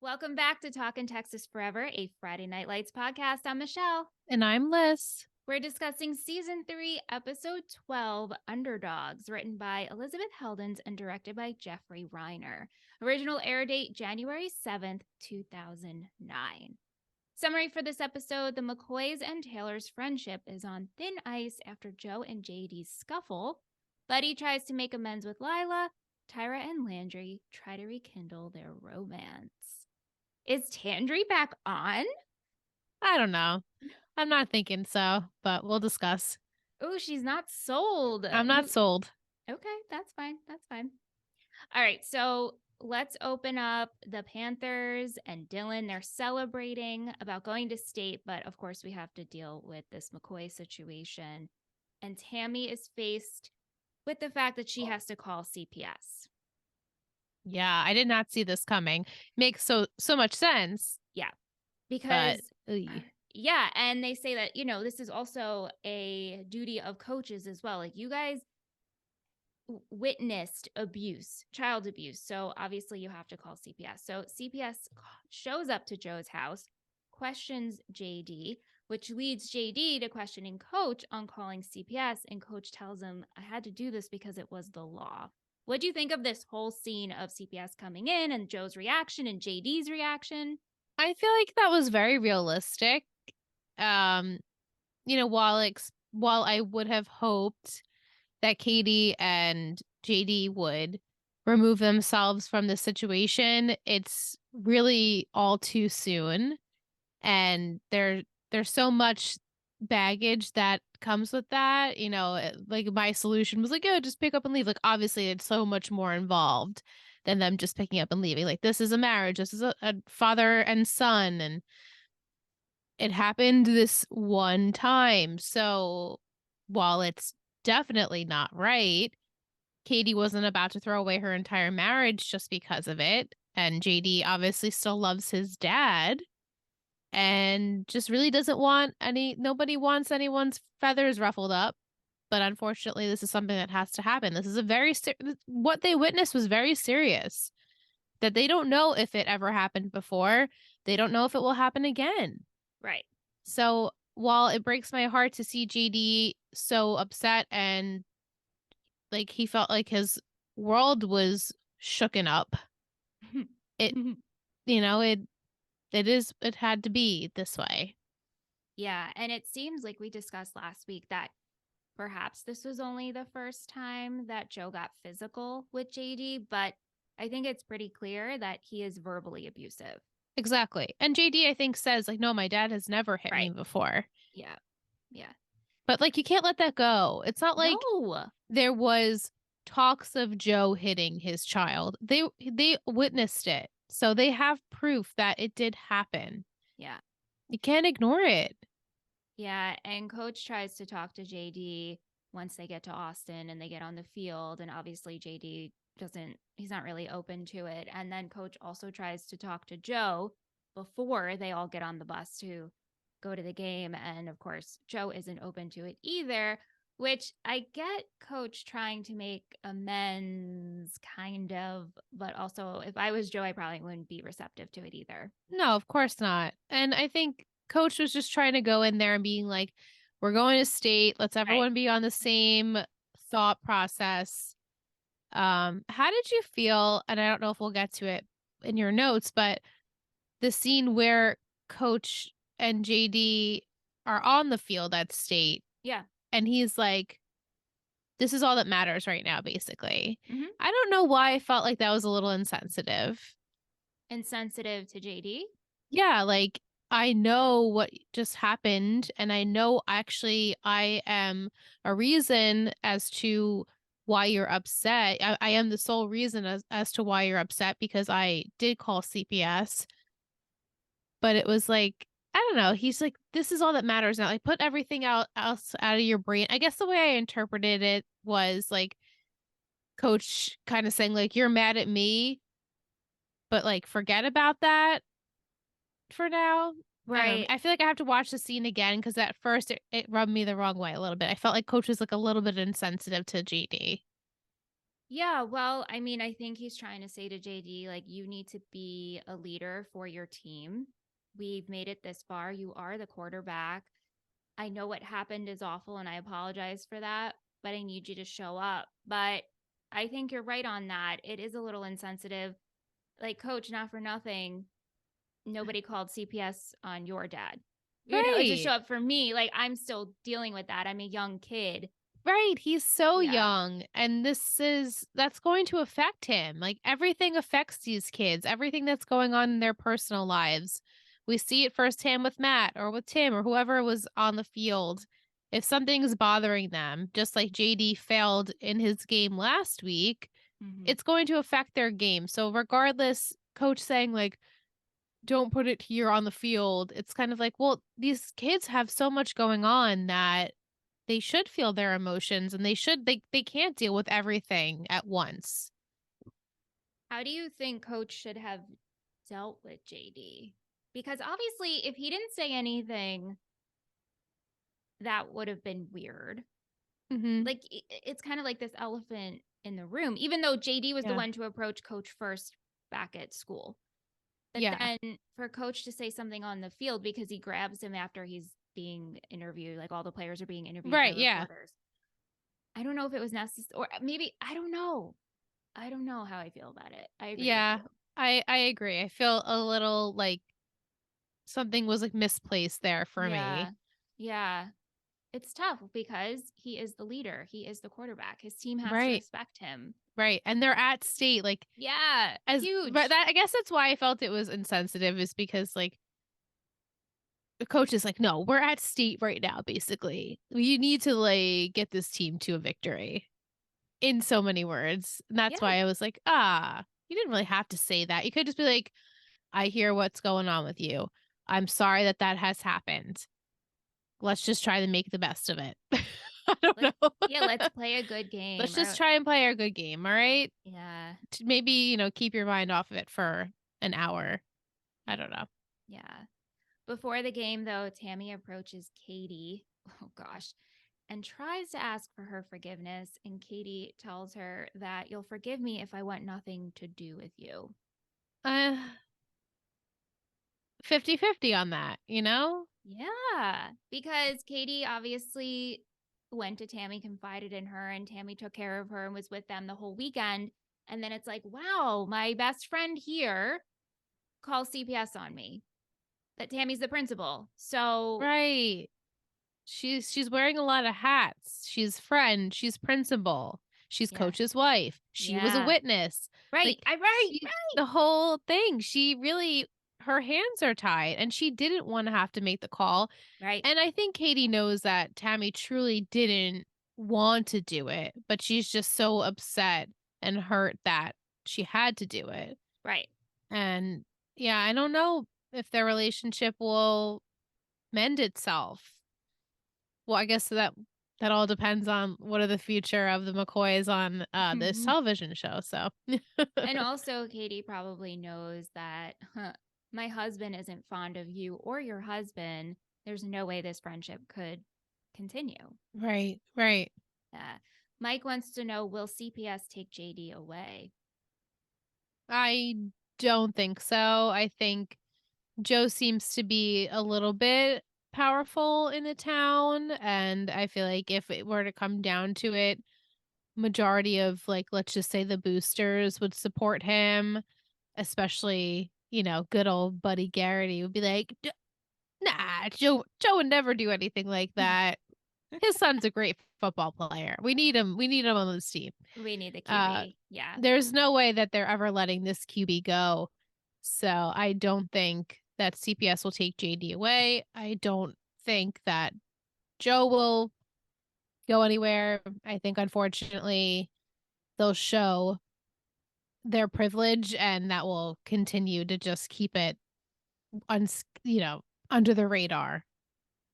Welcome back to Talkin' Texas Forever, a Friday Night Lights podcast. I'm Michelle. And I'm Liz. We're discussing Season 3, Episode 12, Underdogs, written by Elizabeth Heldens and directed by Jeffrey Reiner. Original air date, January 7th, 2009. Summary for this episode: the McCoys and Taylors' friendship is on thin ice after Joe and J.D.'s scuffle. Buddy tries to make amends with Lyla. Tyra and Landry try to rekindle their romance. Is Tandry back on? I don't know. I'm not thinking so, but we'll discuss. Oh, she's not sold. I'm not sold. Okay, that's fine. That's fine. All right, so let's open up the Panthers and Dylan. They're celebrating about going to state, but of course we have to deal with this McCoy situation. And Tammy is faced with the fact that she has to call CPS. Yeah, I did not see this coming. Makes so much sense. Yeah, because but, yeah, and they say that, this is also a duty of coaches as well. Like, you guys witnessed abuse, child abuse. So obviously you have to call CPS. So CPS shows up to Joe's house, questions JD, which leads JD to questioning Coach on calling CPS. And Coach tells him, I had to do this because it was the law. What do you think of this whole scene of CPS coming in and Joe's reaction and JD's reaction? I feel like that was very realistic. While I would have hoped that Katie and JD would remove themselves from the situation, it's really all too soon. And there's so much baggage that comes with that. Like my solution was like, oh, just pick up and leave. Like, obviously it's so much more involved than them just picking up and leaving. Like, this is a marriage, this is a father and son, and it happened this one time. So while it's definitely not right, Katie wasn't about to throw away her entire marriage just because of it. And JD obviously still loves his dad and just really doesn't want nobody wants anyone's feathers ruffled up. But unfortunately, this is something that has to happen. This is what they witnessed was very serious, that they don't know if it ever happened before. They don't know if it will happen again. Right. So while it breaks my heart to see JD so upset and like he felt like his world was shooken up, it it had to be this way. Yeah, and it seems like we discussed last week that perhaps this was only the first time that Joe got physical with JD, but I think it's pretty clear that he is verbally abusive. Exactly. And JD, I think, says, like, no, my dad has never hit me before. Yeah. Yeah. But, like, you can't let that go. It's not like there was talks of Joe hitting his child. They witnessed it. So they have proof that it did happen. Yeah. You can't ignore it. Yeah. And Coach tries to talk to JD once they get to Austin and they get on the field. And obviously JD he's not really open to it. And then Coach also tries to talk to Joe before they all get on the bus to go to the game. And of course, Joe isn't open to it either, which I get Coach trying to make amends, kind of. But also, if I was Joe, I probably wouldn't be receptive to it either. No, of course not. And I think Coach was just trying to go in there and being like, we're going to state. Let's everyone be on the same thought process. How did you feel? And I don't know if we'll get to it in your notes, but the scene where Coach and JD are on the field at state. Yeah. And he's like, this is all that matters right now, basically. Mm-hmm. I don't know why I felt like that was a little insensitive. Insensitive to JD? Yeah, like, I know what just happened, and I know actually I am a reason as to why you're upset. I am the sole reason as to why you're upset, because I did call CPS. But it was like, I don't know. He's like, this is all that matters now. Like, put everything else out of your brain. I guess the way I interpreted it was like Coach kind of saying, like, you're mad at me, but like, forget about that for now. Right. I feel like I have to watch the scene again because at first it rubbed me the wrong way a little bit. I felt like Coach was like a little bit insensitive to JD. Yeah, well, I mean, I think he's trying to say to JD, like, you need to be a leader for your team. We've made it this far. You are the quarterback. I know what happened is awful and I apologize for that, but I need you to show up. But I think you're right on that. It is a little insensitive. Like, coach, not for nothing, nobody called CPS on your dad, to show Right. up for me. Like, I'm still dealing with that. I'm a young kid. Right. He's so Yeah. young. And that's going to affect him. Like everything affects these kids, everything that's going on in their personal lives. We see it firsthand with Matt or with Tim or whoever was on the field. If something's bothering them, just like JD failed in his game last week, Mm-hmm. it's going to affect their game. So, regardless, coach saying, like, don't put it here on the field, it's kind of like, well, these kids have so much going on that they should feel their emotions and they can't deal with everything at once. How do you think coach should have dealt with JD? Because obviously, if he didn't say anything, that would have been weird. Mm-hmm. Like, it's kind of like this elephant in the room, even though JD was the Yeah. one to approach coach first back at school. But Yeah. then for coach to say something on the field because he grabs him after he's being interviewed, like all the players are being interviewed by Right. Yeah. reporters. I don't know if it was necessary, or maybe I don't know. I don't know how I feel about it. I agree with you. Yeah. I agree. I feel a little like something was like misplaced there for Yeah. me. Yeah. It's tough because he is the leader. He is the quarterback. His team has to Right. respect him. Right. And they're at state like Yeah. as but Huge. that I guess that's why I felt it was insensitive is because like the coach is like, no, we're at state right now, basically. You need to like get this team to a victory in so many words. And Yeah. that's why I was like, you didn't really have to say that. You could just be like, I hear what's going on with you. I'm sorry that that has happened. Let's just try to make the best of it. I don't Let, know. yeah. Let's play a good Let's game. just Or, try and play our good game. All right. yeah. Maybe, keep your mind off of it for an hour. I don't know. Yeah. Before the game, though, Tammy approaches Katie. Oh, gosh. And tries to ask for her forgiveness. And Katie tells her that you'll forgive me if I want nothing to do with you. Uh, 50-50 on that, Yeah. Because Katie obviously went to Tammy, confided in her, and Tammy took care of her and was with them the whole weekend. And then it's like, wow, my best friend here calls CPS on me. That Tammy's the principal. So, Right. She's wearing a lot of hats. She's friend, she's principal, she's yeah. coach's wife. She was a Yeah. witness. Right. Like I right. she the whole thing. She really her hands are tied and she didn't want to have to make the call. Right. And I think Katie knows that Tammy truly didn't want to do it, but she's just so upset and hurt that she had to do it. Right. And yeah, I don't know if their relationship will mend itself. Well, I guess that all depends on what are the future of the McCoys on this television show. So And also, Katie probably knows that my husband isn't fond of you or your husband. There's no way this friendship could continue. right, right. Mike wants to know, will CPS take JD away? I don't think so. I think Joe seems to be a little bit powerful in the town, and I feel like if it were to come down to it, majority of like let's just say the boosters would support him, especially good old Buddy Garrity would be like, nah, Joe would never do anything like that. His son's a great football player. We need him. We need him on this team. We need the Uh, QB. Yeah. there's no way that they're ever letting this QB go. So I don't think that CPS will take JD away. I don't think that Joe will go anywhere. I think unfortunately they'll show their privilege and that will continue to just keep it under the radar.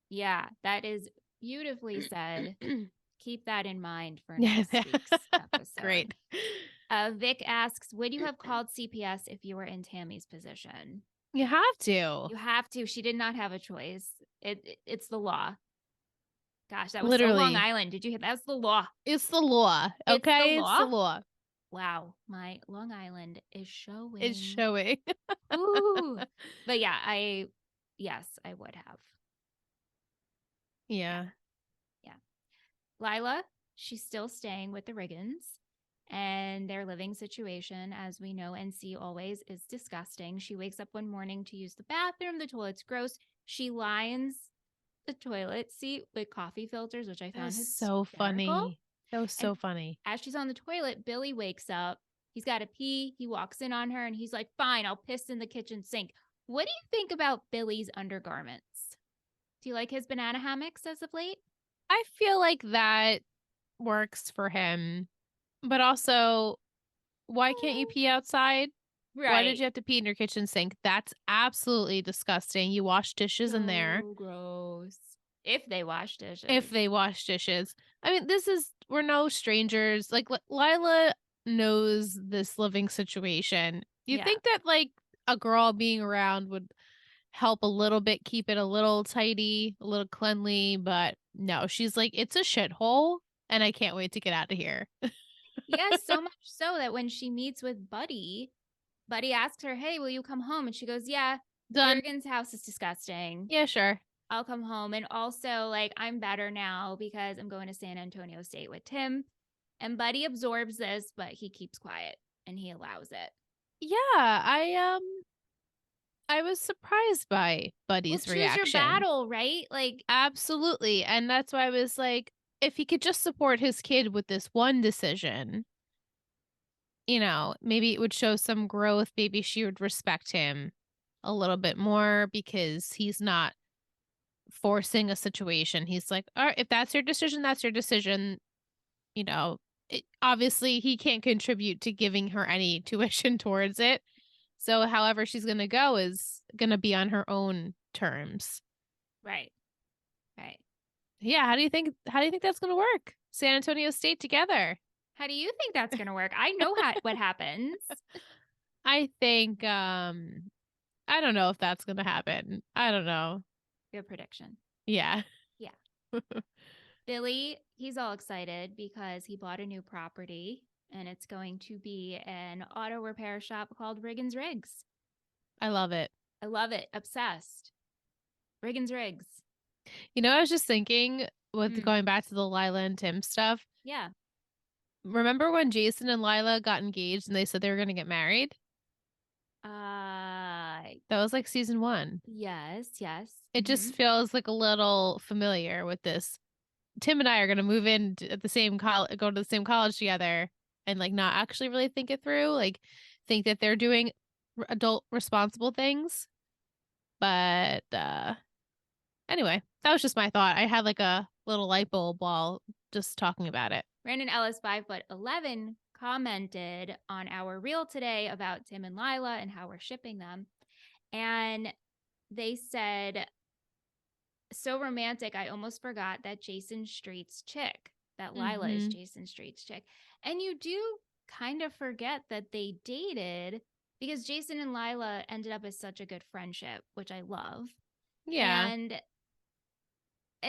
Yeah. That is beautifully said. Keep that in mind for Yeah. next week's episode. Great. Vic asks, would you have called CPS if you were in Tammy's position? You have to. You have to. She did not have a choice. It's the law. Gosh, that was so Long Literally. Island. Did you hear? That's the law. It's the law. It's the Okay? It's law. the law. Wow, my Long Island is showing. It's showing. Ooh. But yeah, yes, I would have. Yeah. Yeah. Yeah. Lyla, she's still staying with the Riggins, and their living situation, as we know and see always, is disgusting. She wakes up one morning to use the bathroom. The toilet's gross. She lines the toilet seat with coffee filters, which I That found was so hysterical. funny. That was And so funny. as she's on the toilet, Billy wakes up. He's got to pee. He walks in on her and he's like, fine, I'll piss in the kitchen sink. What do you think about Billy's undergarments? Do you like his banana hammocks as of late? I feel like that works for him. But also, why can't you pee outside? Why did Right. you have to pee in your kitchen sink? That's absolutely disgusting. You wash dishes in there. So gross. If they wash If dishes. they wash dishes. I mean, we're no strangers. Like, Lila knows this living situation. You Yeah. think that, like, a girl being around would help a little bit, keep it a little tidy, a little cleanly, but no, she's like, it's a shithole, and I can't wait to get out of here. Yes, so much so that when she meets with Buddy, Buddy asks her, hey, will you come home? And she goes, yeah, the Done. Riggins house is disgusting. Yeah, sure. I'll come home. And also, like, I'm better now because I'm going to San Antonio State with Tim. And Buddy absorbs this, but he keeps quiet and he allows it. Yeah, I was surprised by Well, Buddy's choose your reaction. battle, right? Like, Absolutely. And that's why I was like, if he could just support his kid with this one decision, maybe it would show some growth. Maybe she would respect him a little bit more because he's not forcing a situation. He's like, all right, if that's your decision, that's your decision. Obviously, he can't contribute to giving her any tuition towards it. So, however she's going to go is going to be on her own terms. right, right. Yeah, how do you think that's going to work? San Antonio State together. How do you think that's going to work? I know what happens. I think I don't know if that's going to happen. I don't know. Good prediction. Yeah. Yeah. Billy, he's all excited because he bought a new property and it's going to be an auto repair shop called Riggins Rigs. I love it. I love it. Obsessed. Riggins Rigs. I was just thinking with Mm, going back to the Lila and Tim stuff. yeah. Remember when Jason and Lila got engaged and they said they were going to get married? That was like season 1. Yes, yes. It Mm-hmm. just feels like a little familiar with this. Tim and I are going to move in at the same college, go to the same college together, and like not actually really think it through. Like, think that they're doing adult responsible things. But anyway, that was just my thought. I had like a little light bulb while just talking about it. Brandon Ellis 5'11" commented on our reel today about Tim and Lyla and how we're shipping them. And they said, so romantic, I almost forgot that Jason Street's chick, that Lyla is Mm-hmm. Jason Street's chick. And you do kind of forget that they dated because Jason and Lyla ended up as such a good friendship, which I love. Yeah. And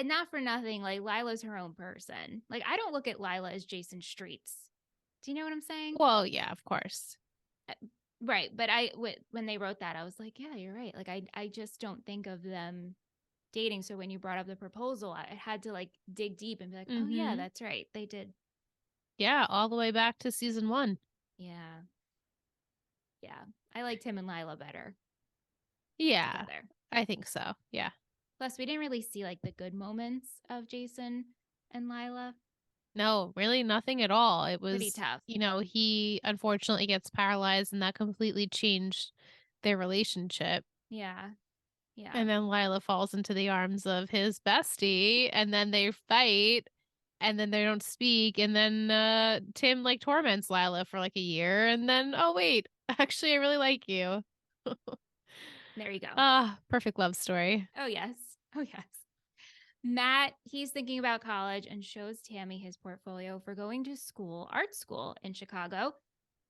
not for nothing, like Lila's her own person. Like I don't look at Lyla as Jason Street's. Do you know what I'm saying? Well, yeah, of course. Right, but when they wrote that, I was like, yeah, you're right. Like I just don't think of them dating. So when you brought up the proposal, I had to like dig deep and be like, oh yeah, Mm-hmm. that's right, they did. Yeah, all the way back to season 1. Yeah, yeah. I liked him and Lyla better Yeah, together. I think so. Yeah. Plus, we didn't really see like the good moments of Jason and Lyla. No, really nothing at all. It Pretty was, tough. he unfortunately gets paralyzed and that completely changed their relationship. Yeah, yeah. And then Lila falls into the arms of his bestie and then they fight and then they don't speak and then Tim like torments Lila for like a year and then oh wait, actually I really like you. There you go. Ah, perfect love story. Oh yes. Oh yes. Matt, he's thinking about college and shows Tammy his portfolio for going to art school in Chicago.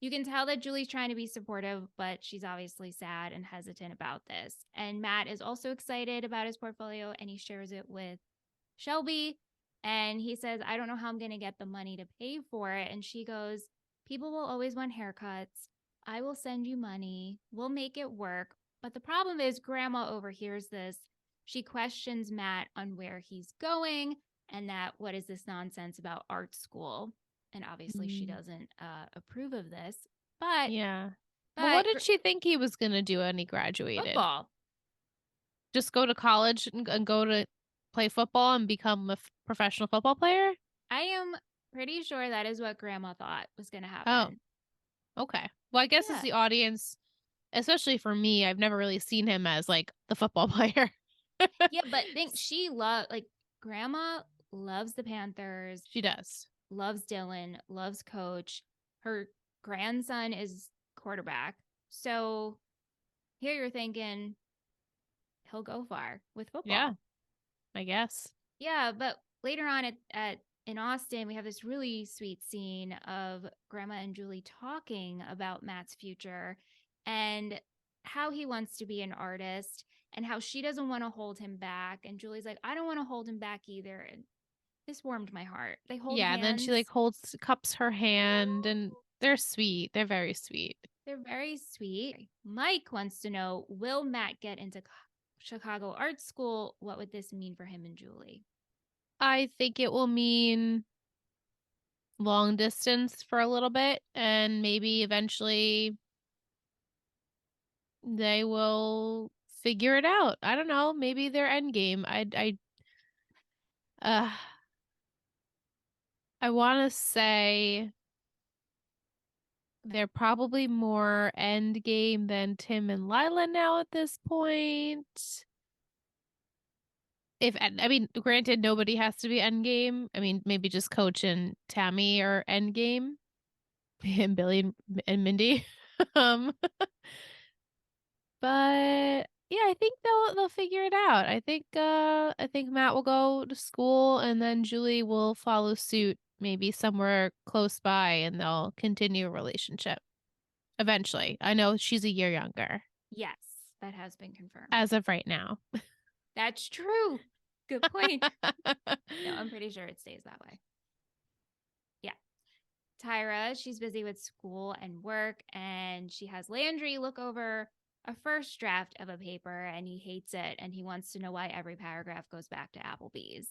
You can tell that Julie's trying to be supportive, but she's obviously sad and hesitant about this. And Matt is also excited about his portfolio and he shares it with Shelby. And he says, I don't know how I'm going to get the money to pay for it. And she goes, People will always want haircuts. I will send you money. We'll make it work. But the problem is, Grandma overhears this. She questions Matt on where he's going and that what is this nonsense about art school? And obviously, she doesn't approve of this. But Yeah. But what but did she think he was going to do when he graduated? football. Just go to college and go to play football and become a professional football player? I am pretty sure that is what Grandma thought was going to Oh, happen. okay. Well, I guess as Yeah. the audience, especially for me, I've never really seen him as like the football player. Yeah, but think she like Grandma loves the Panthers, She does. loves Dylan, loves Coach. Her grandson is quarterback. So here you're thinking he'll go far with Yeah, football. I guess. Yeah, but later on at in Austin, we have this really sweet scene of Grandma and Julie talking about Matt's future and how he wants to be an artist and how she doesn't want to hold him back. And Julie's like, I don't want to hold him back either. And this warmed my heart. They hold Yeah, and then she hands. like cups her hand, and they're sweet. They're very sweet. They're very sweet. Mike wants to know, will Matt get into Chicago Art School? What would this mean for him and Julie? I think it will mean long distance for a little bit, and maybe eventually they will figure it out. I don't know. Maybe their end game. Uh, I want to say they're probably more end game than Tim and Lyla now at this point. If I mean, granted, nobody has to be end game. I mean, maybe just Coach and Tammy are end game, and Billy and Mindy. um, but yeah, I think they'll figure it out. I think Matt will go to school, and then Julie will follow suit, maybe somewhere close by, and they'll continue a relationship eventually. I know she's a year younger Yes, that has been confirmed. as of right now. That's true. Good point. No, I'm pretty sure it stays that way. Yeah. Tyra, she's busy with school and work, and she has Landry look over a first draft of a paper and he hates it and he wants to know why every paragraph goes back to Applebee's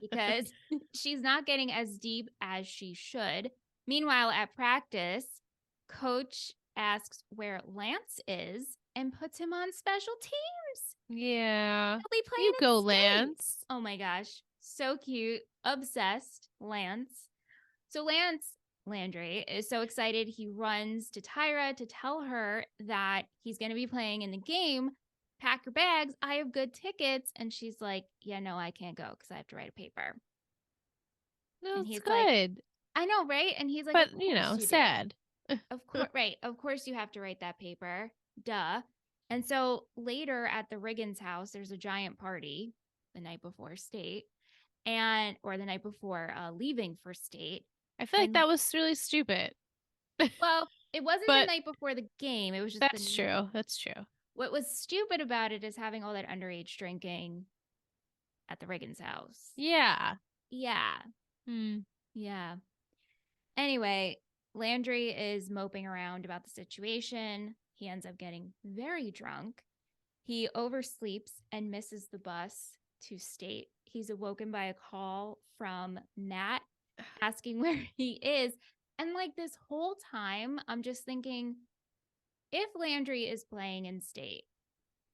because she's not getting as deep as she should. Meanwhile, at practice, Coach asks where Lance is and puts him on special teams. Yeah. He'll be playing You in go, state. Lance. Oh my gosh. So cute. Obsessed. Lance. So Lance Landry is so excited. He runs to Tyra to tell her that he's going to be playing in the game. Pack your bags. I have good tickets. And she's like, yeah, no, I can't go because I have to write a paper. No, And it's he's like, good. I know, right? And he's like, But, of course you do. sad. Of course, right. Of course you have to write that paper. Duh. And so later at the Riggins house, there's a giant party the night before state or the night before leaving for state. I feel like And that was really stupid. well, it wasn't the But night before the game. It was just that's true. That's true. what was stupid about it is having all that underage drinking at the Riggins house. Yeah. Yeah. Hmm. Yeah. Anyway, Landry is moping around about the situation. He ends up getting very drunk. He oversleeps and misses the bus to state. He's awoken by a call from Matt asking where he is. And like this whole time, I'm just thinking if Landry is playing in state,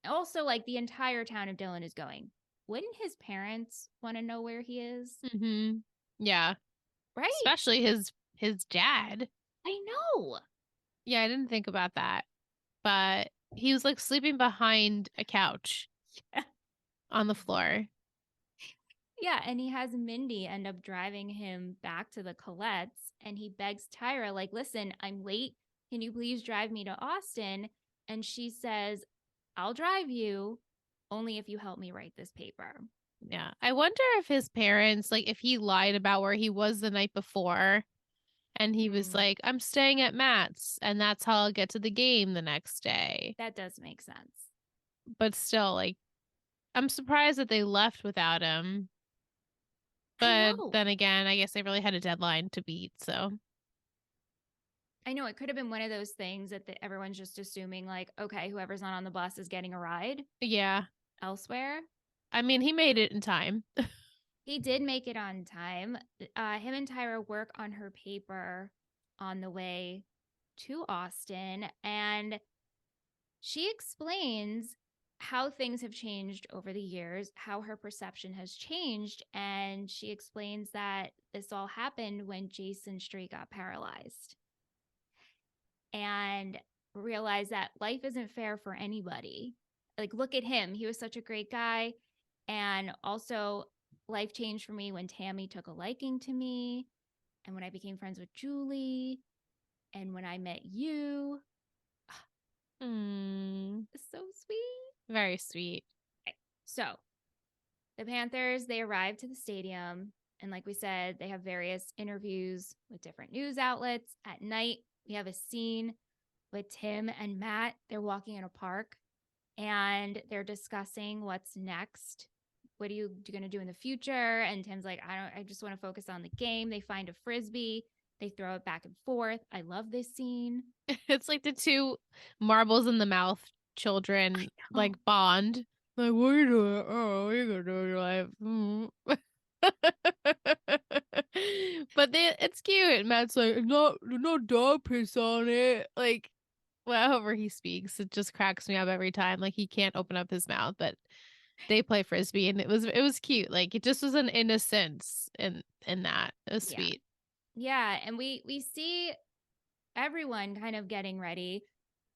also like the entire town of Dillon is going, wouldn't his parents want to know where he is? Mm-hmm. Yeah. Right? Especially his dad. I know. Yeah, I didn't think about that. But he was like sleeping behind a couch on the floor. Yeah, and he has Mindy end up driving him back to the Colette's and he begs Tyra, like, listen, I'm late. Can you please drive me to Austin? And she says, I'll drive you only if you help me write this paper. Yeah. I wonder if his parents, like, if he lied about where he was the night before and he was like, I'm staying at Matt's and that's how I'll get to the game the next day. That does make sense. But still, like, I'm surprised that they left without him. But then again, I guess they really had a deadline to beat, so. I know it could have been one of those things that everyone's just assuming, like, okay, whoever's not on the bus is getting a ride Yeah. elsewhere. I mean, he made it in time. He did make it on time. Him and Tyra work on her paper on the way to Austin, and she explains how things have changed over the years, how her perception has changed, and she explains that this all happened when Jason Street got paralyzed and realized that life isn't fair for anybody. Like, look at him. He was such a great guy. And also, life changed for me when Tammy took a liking to me and when I became friends with Julie and when I met you. Mm, So sweet. very sweet. Okay. So, the Panthers, they arrived to the stadium. And like we said, they have various interviews with different news outlets. At night, we have a scene with Tim and Matt. They're walking in a park and they're discussing what's next. What are you going to do in the future? And Tim's like, I just want to focus on the game. They find a frisbee. They throw it back and forth. I love this scene. It's like the two marbles in the mouth children like bond. Like, what are you doing? Oh, what are you gonna do in your life? But it's cute. Matt's like, no dog piss on it. Like, well, however he speaks, it just cracks me up every time. Like he can't open up his mouth, but they play frisbee, and it was cute. Like it just was an innocence in that. It was Yeah. sweet. Yeah. And we see everyone kind of getting ready.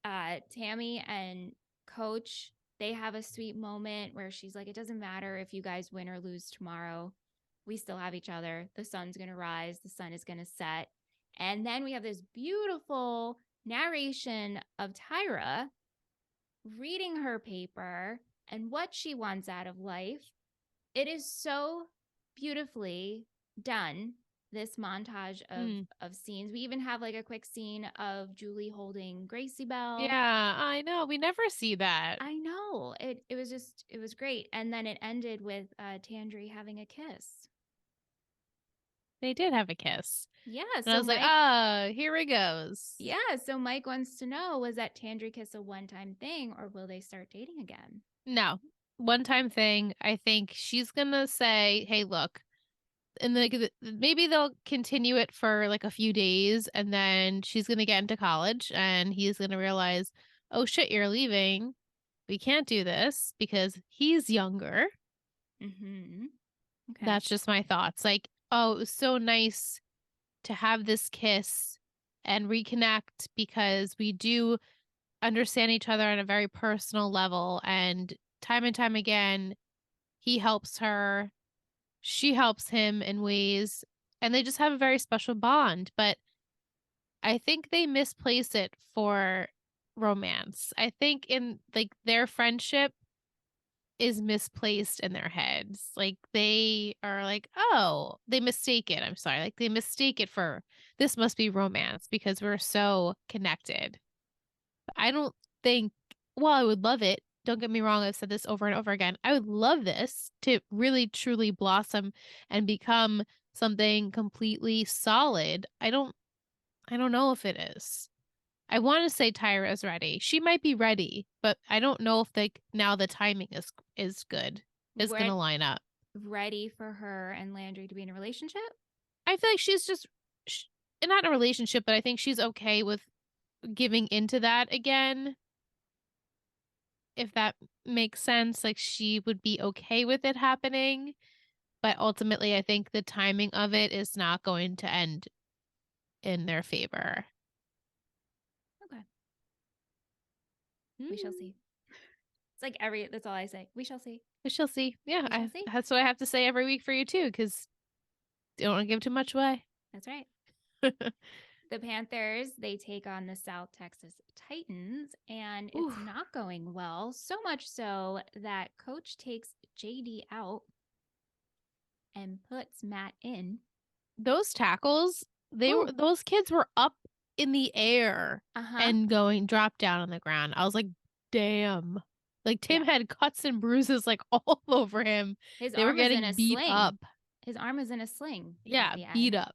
Tammy and Coach, they have a sweet moment where she's like, it doesn't matter if you guys win or lose tomorrow. We still have each other. The sun's going to rise, the sun is going to set. And then we have this beautiful narration of Tyra reading her paper and what she wants out of life. It is so beautifully done, this montage of scenes. We even have like a quick scene of Julie holding Gracie Bell. Yeah, I know. We never see that. I know. It was great. And then it ended with Tandri having a kiss. They did have a kiss. Yeah, And I was like, here he goes. Yeah, so Mike wants to know, was that Tandri kiss a one-time thing or will they start dating again? No, one time thing. I think she's gonna say, hey, look, and maybe they'll continue it for like a few days, and then she's gonna get into college, and he's gonna realize, oh shit, you're leaving. We can't do this because he's younger. Mm-hmm. Okay. That's just my thoughts. Like, oh, it was so nice to have this kiss and reconnect because we do understand each other on a very personal level. And time again, he helps her, she helps him in ways, and they just have a very special bond. But I think they misplace it for romance. I think in like their friendship is misplaced in their heads. Like they are like, oh, they mistake it. I'm sorry. Like they mistake it for this must be romance because we're so connected. I don't think, well, I would love it. Don't get me wrong. I've said this over and over again. I would love this to really truly blossom and become something completely solid. I don't know if it is. I want to say Tyra's ready. She might be ready, but I don't know if like now the timing is good. Is going to line up. Ready for her and Landry to be in a relationship? I feel like she's just not in a relationship, but I think she's okay with giving into that again. If that makes sense, like she would be okay with it happening, but ultimately I think the timing of it is not going to end in their favor. Okay. We shall see. It's like that's all I say. We shall see. We shall see. Yeah, We shall see. That's what I have to say every week for you too, because you don't want to give too much away. That's right. The Panthers, they take on the South Texas Titans, and it's not going well. So much so that coach takes JD out and puts Matt in. Those tackles, those kids were up in the air and going drop down on the ground. I was like, damn. Like Tim had cuts and bruises like all over him. His they arm were getting was in a beat sling. up. His arm was in a sling. Yeah, beat up.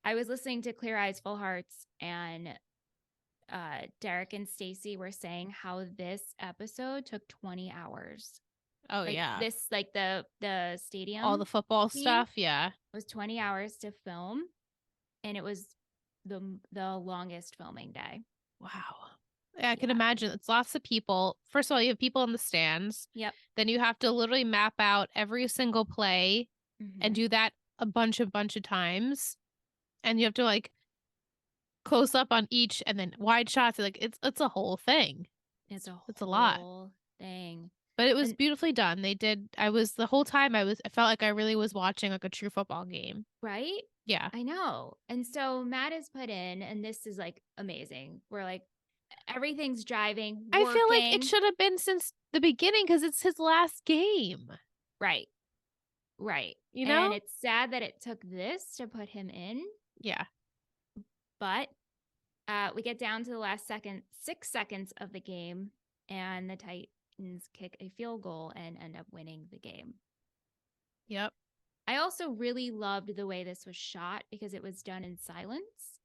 I was listening to Clear Eyes, Full Hearts, and Derek and Stacy were saying how this episode took 20 hours. Oh, Like yeah. this, like the All stadium the football scene stuff. Yeah. was 20 hours to film, and it was the longest filming day. Wow. Yeah, I can Yeah. imagine. It's lots of people. First of all, you have people in the stands. Yep. Then you have to literally map out every single play and Mm-hmm. do that a bunch of times. And you have to like close up on each and then wide shots. Like it's a whole thing. It's a It's a lot. whole thing. But it was And beautifully done. I was the whole time I felt like I really was watching like a true football game. right? Yeah. I know. And so Matt is put in, and this is like amazing. We're like, everything's driving, I feel like it working. should have been since the beginning because it's his last game. Right. Right. You And know? it's sad that it took this to put him in, Yeah. but we get down to the last 6 seconds of the game, and the Titans kick a field goal and end up winning the game. Yep. I also really loved the way this was shot because it was done in silence.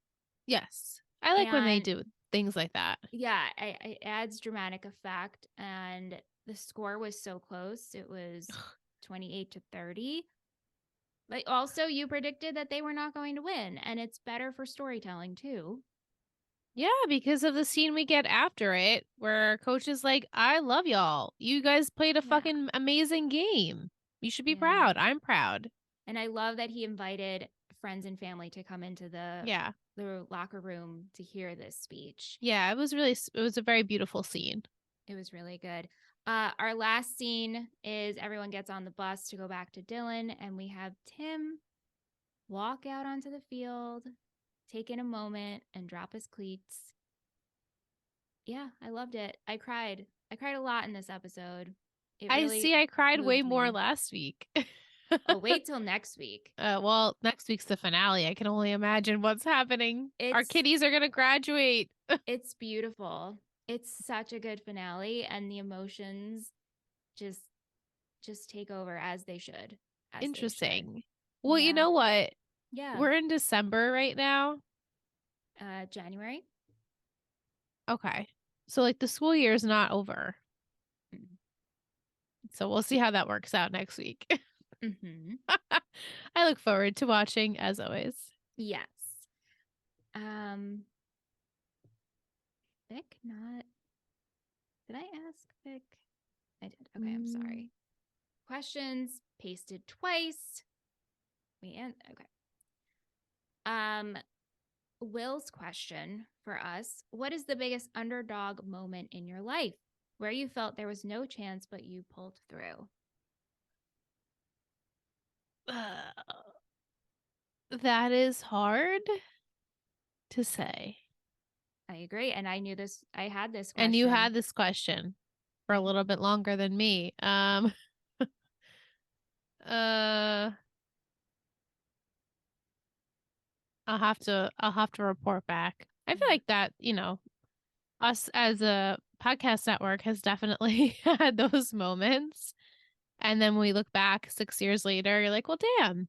Yes. I like when they And do things like that. yeah, it adds dramatic effect. And the score was so close. It was 28-30. But also, you predicted that they were not going to win. And it's better for storytelling, too. Yeah, because of the scene we get after it, where coach is like, I love y'all. You guys played a Yeah. fucking amazing game. You should be Yeah. proud. I'm proud. And I love that he invited friends and family to come into the locker room to hear this speech. Yeah, it was a very beautiful scene. It was really good. Our last scene is everyone gets on the bus to go back to Dylan, and we have Tim walk out onto the field, take in a moment, and drop his cleats. Yeah, I loved it. I cried. I cried a lot in this episode. I cried way moved more me. last week. Oh, wait till next week. Well, next week's the finale. I can only imagine what's happening. Our It's kiddies are gonna graduate. it's beautiful. It's such a good finale, and the emotions just take over as they should. Interesting. Well, you Yeah. know what? Yeah. We're in December right now. January. Okay. So like the school year is not over. Mm. So we'll see how that works out next week. Mm-hmm. I look forward to watching as always. Yes. Vic, not. Did I ask Vic? I did. Okay, I'm sorry. Questions pasted twice. Okay. Will's question for us: what is the biggest underdog moment in your life where you felt there was no chance but you pulled through? That is hard to say. I agree, and I knew this. I had this question, and you had this question for a little bit longer than me. I'll have to report back. I feel like that, us as a podcast network has definitely had those moments. And then when we look back 6 years later, you're like, well, damn.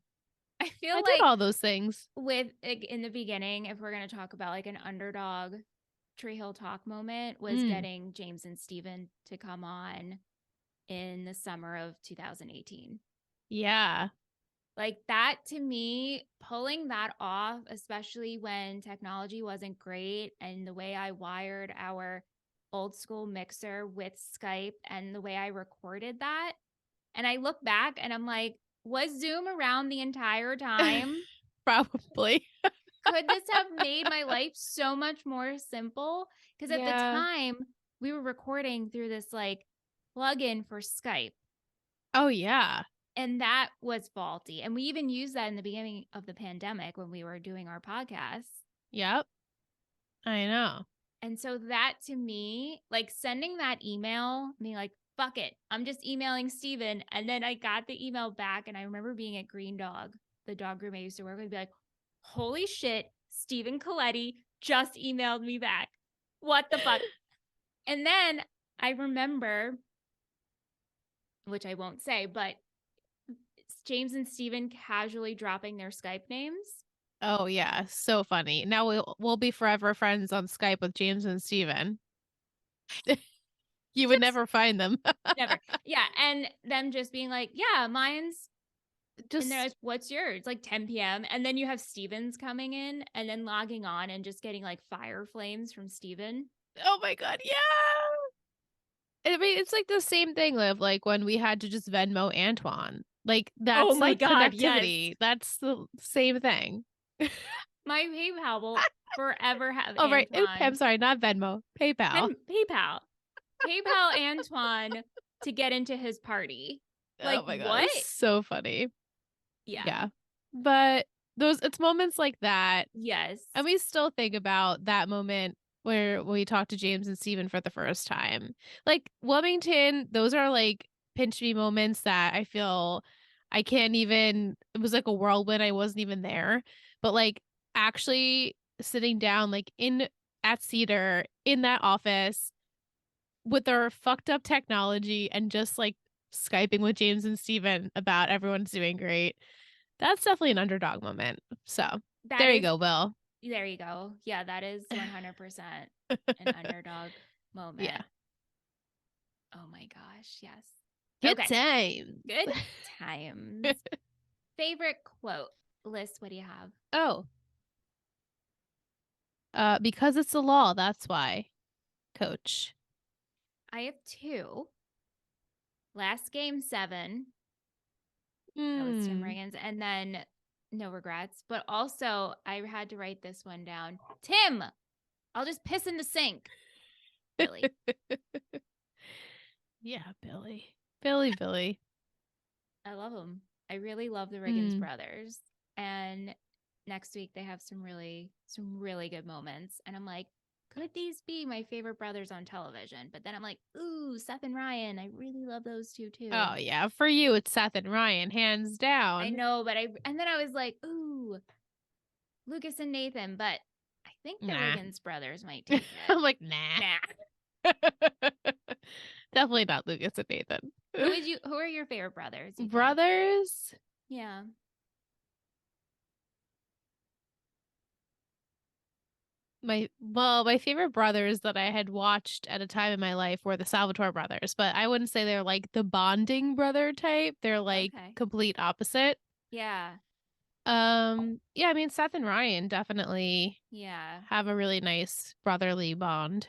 I feel I like did all those things. with in the beginning, if we're going to talk about like an underdog Tree Hill Talk moment, was getting James and Steven to come on in the summer of 2018. Yeah. Like that to me, pulling that off, especially when technology wasn't great and the way I wired our old school mixer with Skype and the way I recorded that. And I look back and I'm like, was Zoom around the entire time? Probably. Could this have made my life so much more simple? Because at the time, we were recording through this like plugin for Skype. Oh, yeah. And that was faulty. And we even used that in the beginning of the pandemic when we were doing our podcast. Yep. I know. And so that to me, like sending that email, being like, fuck it, I'm just emailing Steven. And then I got the email back. And I remember being at Green Dog, the dog groom I used to work with, be like, holy shit, Steven Coletti just emailed me back. What the fuck? And then I remember, which I won't say, but James and Steven casually dropping their Skype names. Oh yeah, so funny. Now we'll be forever friends on Skype with James and Steven. You would Just never find them. never. Yeah. And them just being like, yeah, mine's. And they're like, Just what's yours? Like 10 p.m. And then you have Stevens coming in and then logging on and just getting like fire flames from Steven. oh my god, yeah. I mean, it's like the same thing of like when we had to just Venmo Antoine. Like Oh that's my the God. Yes. connectivity. That's the same thing. My PayPal will forever have Oh right, I'm Antoine. sorry, not Venmo, PayPal. PayPal. PayPal Antoine to get into his party. Oh Like, my god, what? it's so funny. Yeah. Yeah, but it's moments like that, Yes. and we still think about that moment where we talked to James and Steven for the first time. Like Wilmington, those are like pinch me moments that I feel I can't even. It was like a whirlwind. I wasn't even there, but like actually sitting down, like in at Cedar in that office with their fucked up technology and just like Skyping with James and Steven about everyone's doing great. That's definitely an underdog moment. So That there you is, go, Will. there you go. Yeah, that is 100% an underdog Yeah. moment. Oh my gosh. Yes. Good Okay. times. Good times. Favorite quote list. What do you have? Oh, because it's the law, that's why, coach. I have two. Last game 7. That was Tim Hmm. Riggins. And then no regrets. But also, I had to write this one down. Tim, I'll just piss in the sink. Billy. Yeah, Billy. Billy. I love them. I really love the Riggins Hmm. brothers. And next week they have some really good moments. And I'm like, could these be my favorite brothers on television? But then I'm like, ooh, Seth and Ryan. I really love those two too. Oh yeah, for you it's Seth and Ryan, hands I down. know, but and then I was like, ooh, Lucas and Nathan, but I think the Nah. Riggins brothers might take it. I'm like, nah. Nah. Definitely not Lucas and Nathan. Who are your favorite brothers, you think? Brothers? Yeah. My favorite brothers that I had watched at a time in my life were the Salvatore brothers, but I wouldn't say they're like the bonding brother type. They're like Okay. complete opposite. Yeah. Yeah, I mean Seth and Ryan definitely Yeah. have a really nice brotherly bond.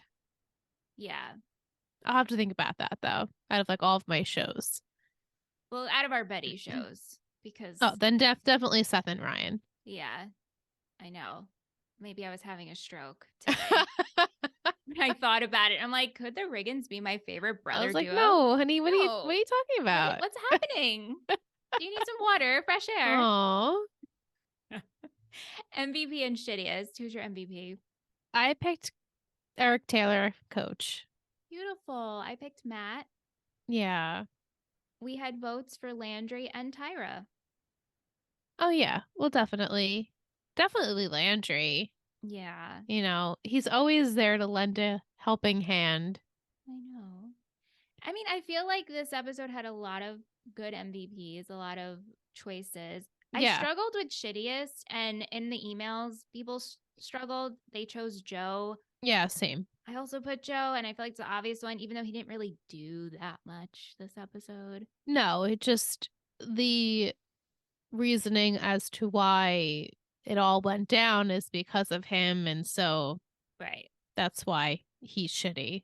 Yeah. I'll have to think about that though, out of like all of my shows. Well, out of our Betty shows, Oh, because then definitely Seth and Ryan. yeah, I know. Maybe I was having a stroke today. When I thought about it, I'm like, could the Riggins be my favorite I brother was like, duo? no, honey, what No. are you talking about? What's happening? Do you need some water, fresh air? Oh, MVP and shittiest. Who's your MVP? I picked Eric Taylor, coach. Beautiful. I picked Matt. Yeah. We had votes for Landry and Tyra. Oh yeah. Well, definitely Landry. Yeah, You know, he's always there to lend a helping hand. I know. I mean, I feel like this episode had a lot of good MVPs, a lot of choices. I Yeah. struggled with shittiest, and in the emails, people struggled. They chose Joe. Yeah, same. I also put Joe, and I feel like it's the obvious one, even though he didn't really do that much this episode. No, it just the reasoning as to why it all went down is because of him, and so Right. that's why he's shitty.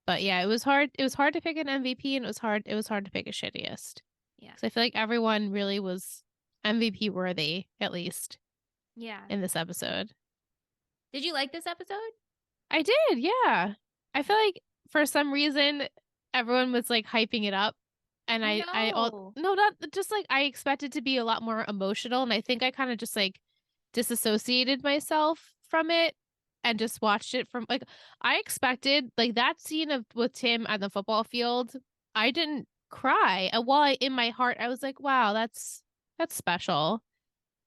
But yeah, it was hard. It was hard to pick an MVP, and it was hard to pick a shittiest. Yeah. So I feel like everyone really was MVP worthy, at least Yeah. in this episode. Did you like this episode? I did, yeah. I feel like for some reason everyone was like hyping it up, and I I all know. no, not just like I expected to be a lot more emotional, and I think I kind of just like disassociated myself from it and just watched it from like I expected like that scene of with Tim at the football field. I didn't cry, and while in my heart I was like, wow, that's special.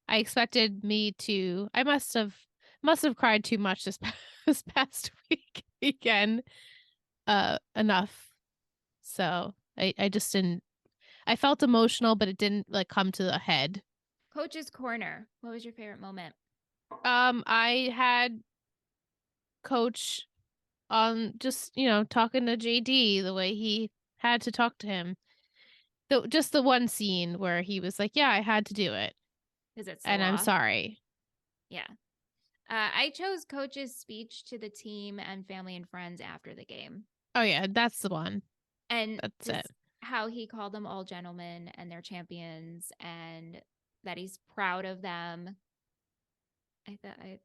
I expected me to. I must have cried too much this this past weekend. Enough. So I just didn't. I felt emotional, but it didn't like come to the head. Coach's Corner. What was your favorite moment? I had Coach on just, talking to JD the way he had to talk to him. Just the one scene where he was like, "Yeah, I had to do it, Because it's the and I'm law. sorry." Yeah. I chose Coach's speech to the team and family and friends after the game. Oh yeah, that's the one. And That's just it. how he called them all gentlemen and their champions and that he's proud of them. I thought I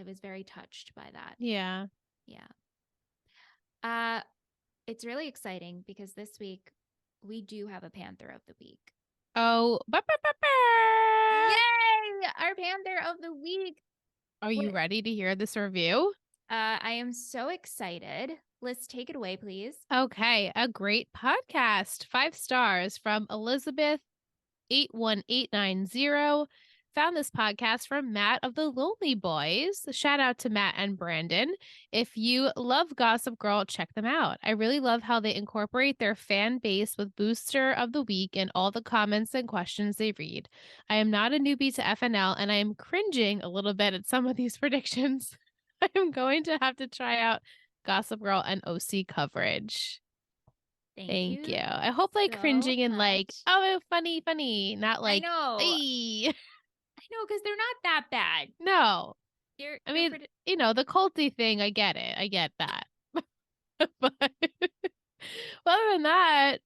was very touched by that. Yeah. Yeah. Uh it's really exciting because this week we do have a Panther of the Week. Oh, Yay! Our Panther of the Week. Are you ready to hear this review? I am so excited. Liz, take it away, please. Okay, a great podcast. 5 stars from Elizabeth 81890. Found this podcast from Matt of the Lonely Boys. Shout out to Matt and Brandon. If you love Gossip Girl, check them out. I really love how they incorporate their fan base with Booster of the Week and all the comments and questions they read. I am not a newbie to FNL and I am cringing a little bit at some of these predictions. I am going to have to try out Gossip Girl and OC coverage. Thank you. I hope so cringing and much. oh, funny, not I like, know. "Ay." I know, because they're not that bad. No. They're The culty thing, I get it. I get that. But other than that,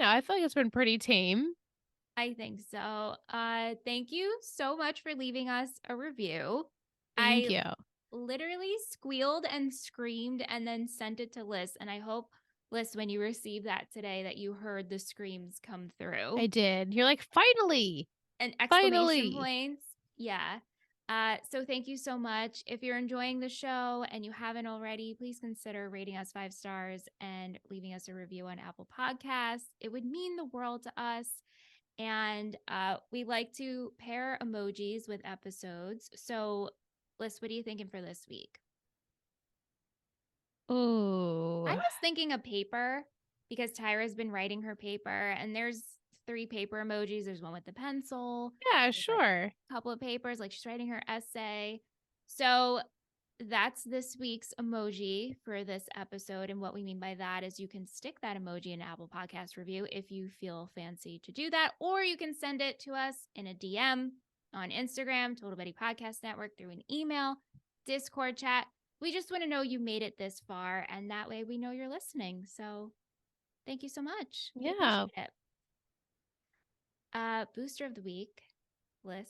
I feel like it's been pretty tame. I think so. Thank you so much for leaving us a review. Thank you. Literally squealed and screamed and then sent it to Liz. And I hope, Liz, when you receive that today, that you heard the screams come through. I did. You're like, finally. And exclamation points. Yeah. So thank you so much. If you're enjoying the show and you haven't already, please consider rating us 5 stars and leaving us a review on Apple Podcasts. It would mean the world to us. And we like to pair emojis with episodes. So, Liz, what are you thinking for this week? Ooh. I was thinking a paper because Tyra's been writing her paper, and there's 3 paper emojis. There's one with the pencil. Yeah, sure. Like a couple of papers, like she's writing her essay. So that's this week's emoji for this episode. And what we mean by that is you can stick that emoji in Apple Podcast review if you feel fancy to do that, or you can send it to us in a DM on Instagram, Total Betty Podcast Network, through an email, Discord chat. We just want to know you made it this far, and that way we know you're listening. So thank you so much. We appreciate it. Booster of the week, Liz.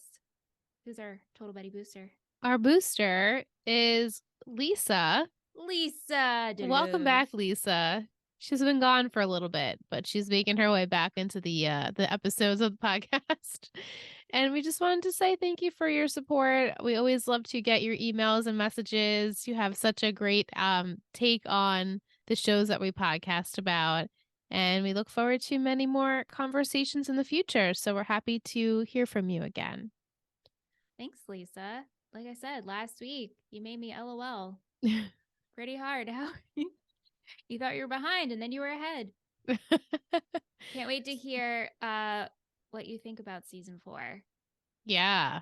Who's our Total Betty booster? Our booster is Lisa. Lisa. Welcome back, Lisa. She's been gone for a little bit, but she's making her way back into the episodes of the podcast. And we just wanted to say thank you for your support. We always love to get your emails and messages. You have such a great take on the shows that we podcast about. And we look forward to many more conversations in the future. So we're happy to hear from you again. Thanks, Lisa. Like I said, last week, you made me LOL pretty hard. How you thought you were behind and then you were ahead. Can't wait to hear what you think about season 4. Yeah.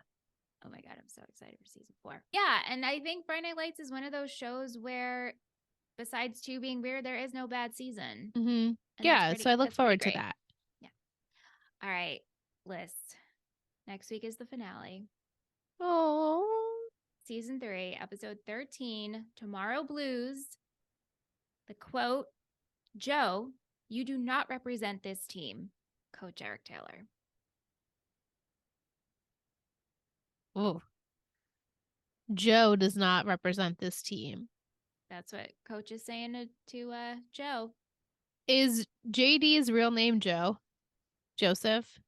Oh my God, I'm so excited for season 4. Yeah, and I think Friday Night Lights is one of those shows where, besides 2 being weird, there is no bad season. Mm-hmm. Yeah, so I look forward to that. Yeah. All right, Liz. Next week is the finale. Oh. Season 3, episode 13, Tomorrow Blues. The quote, Joe, you do not represent this team, Coach Eric Taylor. Oh. Joe does not represent this team. That's what Coach is saying to Joe. Is JD's real name Joe? Joseph?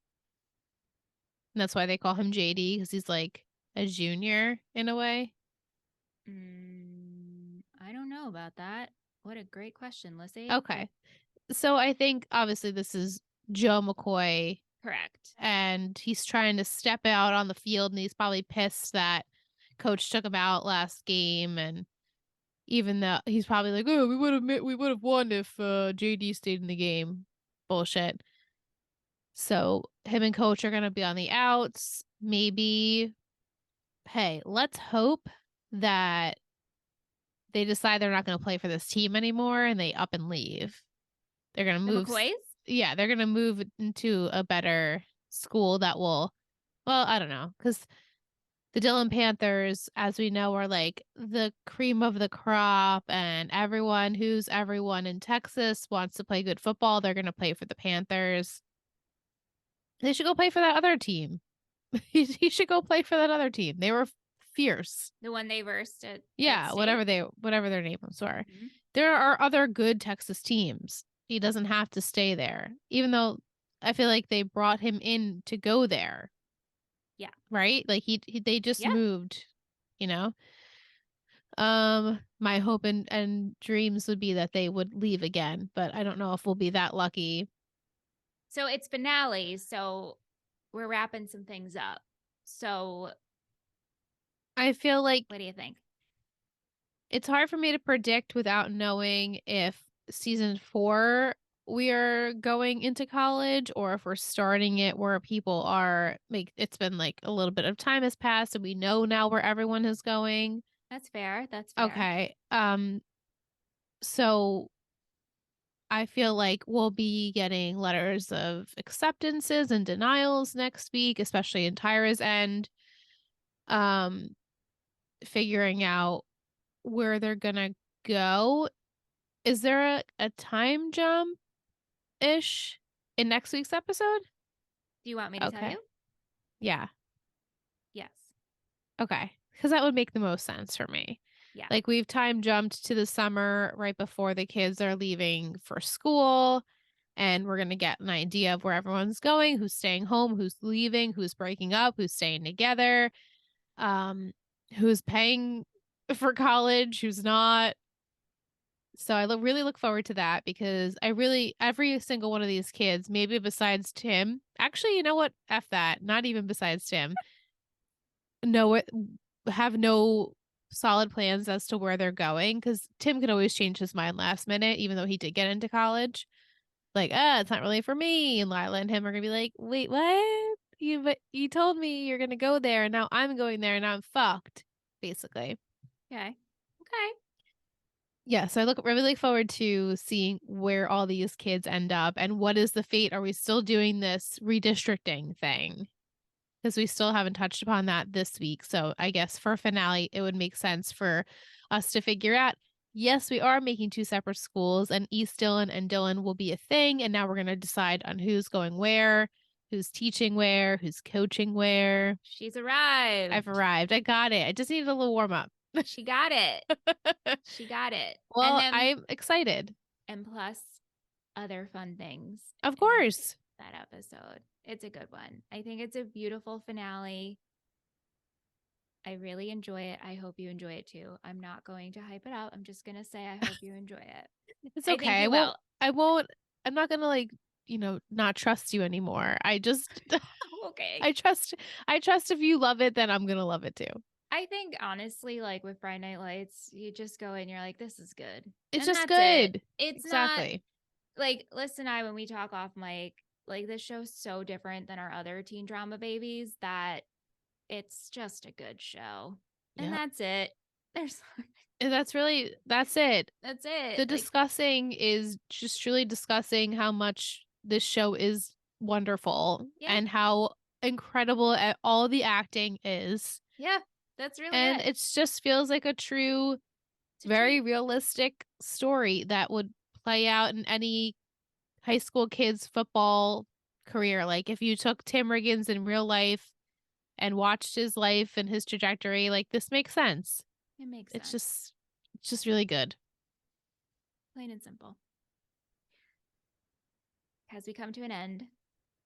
And that's why they call him JD, because he's like a junior in a way? I don't know about that. What a great question, Lissy. Okay. So I think, obviously, this is Joe McCoy. Correct. And he's trying to step out on the field, and he's probably pissed that Coach took him out last game, and even though he's probably like, oh, we would have won if JD stayed in the game. Bullshit. So him and Coach are gonna be on the outs. maybe, hey, let's hope that they decide they're not going to play for this team anymore and they up and leave. They're going to The move. McCoys? Yeah, they're going to move into a better school that will, well, I don't know, because the Dillon Panthers, as we know, are like the cream of the crop, and everyone in Texas wants to play good football. They're going to play for the Panthers. They should go play for that other team. He should go play for that other team. They were fierce. The one they versed at Yeah, state? whatever their names were. Mm-hmm. There are other good Texas teams. He doesn't have to stay there, even though I feel like they brought him in to go there. Yeah. Right? Like they just Yeah. moved, you know. My hope and dreams would be that they would leave again, but I don't know if we'll be that lucky. So it's finale, so we're wrapping some things up. So I feel like what do you think? it's hard for me to predict without knowing if season 4 we are going into college or if we're starting it where people are like it's been like a little bit of time has passed and we know now where everyone is going. That's fair. That's fair. Okay. So I feel like we'll be getting letters of acceptances and denials next week, especially in Tyra's end. Um, Figuring out where they're gonna go. Is there a time jump ish in next week's episode? Do you want me to tell you? Yeah. Yes. Okay. Because that would make the most sense for me. Yeah. Like we've time jumped to the summer right before the kids are leaving for school. And we're going to get an idea of where everyone's going, who's staying home, who's leaving, who's breaking up, who's staying together, um, who's paying for college, who's not. So I really look forward to that because every single one of these kids, maybe besides Tim, actually, you know what? F that. Not even besides Tim. Have no solid plans as to where they're going because Tim can always change his mind last minute, even though he did get into college. Like, it's not really for me. And Lyla and him are gonna be like, wait, what? You told me you're gonna go there, and now I'm going there, and now I'm fucked, basically. Okay. Okay. Yeah, so I really look forward to seeing where all these kids end up and what is the fate. Are we still doing this redistricting thing? Because we still haven't touched upon that this week. So I guess for finale, it would make sense for us to figure out, yes, we are making 2 separate schools and East Dillon and Dillon will be a thing. And now we're going to decide on who's going where, who's teaching where, who's coaching where. She's arrived. I've arrived. I got it. I just needed a little warm up. She got it. She got it. Well, I'm excited. And plus other fun things. Of course. That episode. It's a good one. I think it's a beautiful finale. I really enjoy it. I hope you enjoy it too. I'm not going to hype it up. I'm just going to say I hope you enjoy it. It's okay. I won't. I'm not going to not trust you anymore. I just okay. I trust if you love it, then I'm going to love it too. I think honestly, like with Friday Night Lights, you just go in, you're like, this is good. It's just good. It's exactly. Not like Liz and I, when we talk off mic, like this show's so different than our other teen drama babies that it's just a good show. And that's it. That's it. That's it. The discussing is just truly discussing how much this show is wonderful and how incredible all the acting is. Yeah, that's really and it just feels like a true, very realistic story that would play out in any high school kid's football career. Like if you took Tim Riggins in real life and watched his life and his trajectory, like this makes sense. It makes sense. It's just really good. Plain and simple. As we come to an end,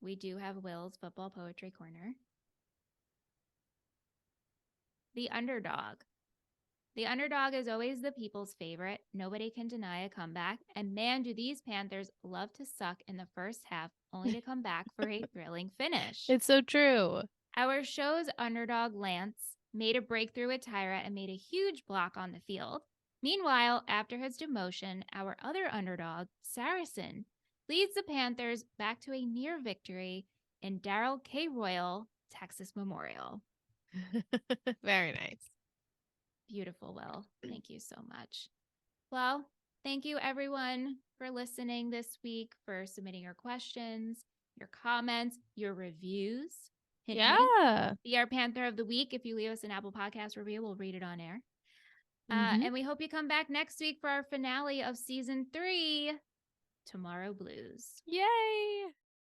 we do have Will's football poetry corner. The underdog. The underdog is always the people's favorite. Nobody can deny a comeback. And man, do these Panthers love to suck in the first half, only to come back for a thrilling finish. It's so true. Our show's underdog, Lance, made a breakthrough with Tyra and made a huge block on the field. Meanwhile, after his demotion, our other underdog, Saracen, leads the Panthers back to a near victory in Daryl K. Royal Texas Memorial. Very nice. Beautiful, Will. Thank you so much. Well, thank you everyone for listening this week, for submitting your questions, your comments, your reviews. Hint, hint. Be our Panther of the Week. If you leave us an Apple Podcast review, we'll read it on air. And we hope you come back next week for our finale of season 3, Tomorrow Blues. Yay!